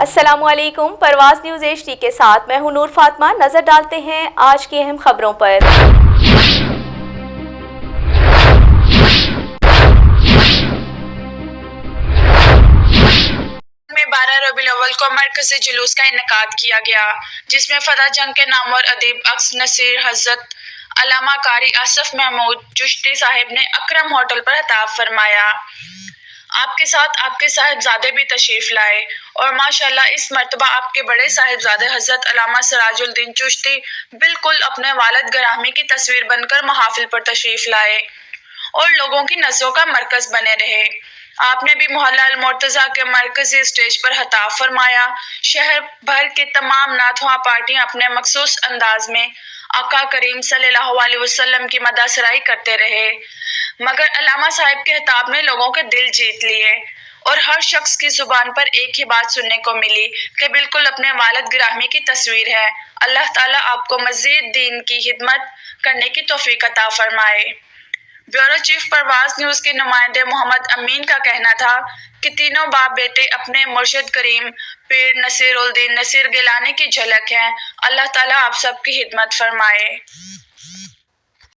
السلام علیکم، پرواز نیوز HD کے ساتھ میں ہوں نور فاطمہ۔ نظر ڈالتے ہیں آج کی اہم خبروں پر۔ میں 12 ربیع الاول کو مرکزی جلوس کا انعقاد کیا گیا، جس میں فتح جنگ کے نامور ادیب اکس نصیر حضرت علامہ قاری آصف محمود چشتی صاحب نے اکرم ہوٹل پر خطاب فرمایا۔ آپ کے ساتھ آپ کے صاحبزادے بھی تشریف لائے اور ماشاءاللہ اس مرتبہ آپ کے بڑے صاحبزادے حضرت علامہ سراج الدین چشتی بالکل اپنے والد گرامی کی تصویر بن کر محافل پر تشریف لائے اور لوگوں کی نظروں کا مرکز بنے رہے۔ آپ نے بھی محلہ المرتضیٰ کے مرکزی اسٹیج پر خطاب فرمایا۔ شہر بھر کے تمام نعت خواں پارٹیاں اپنے مخصوص انداز میں آقا کریم صلی اللہ علیہ وسلم کی مدح سرائی کرتے رہے، مگر علامہ صاحب کے خطاب نے لوگوں کے دل جیت لیے اور ہر شخص کی زبان پر ایک ہی بات سننے کو ملی کہ بالکل اپنے والد گرامی کی تصویر ہے۔ اللہ تعالیٰ آپ کو مزید دین کی خدمت کرنے کی توفیق عطا فرمائے۔ بیورو چیف پرواز نیوز کے نمائندے محمد امین کا کہنا تھا کہ تینوں باپ بیٹے اپنے مرشد کریم پیر نصیر الدین نصیر گیلانی کی جھلک ہیں۔ اللہ تعالیٰ آپ سب کی خدمت فرمائے۔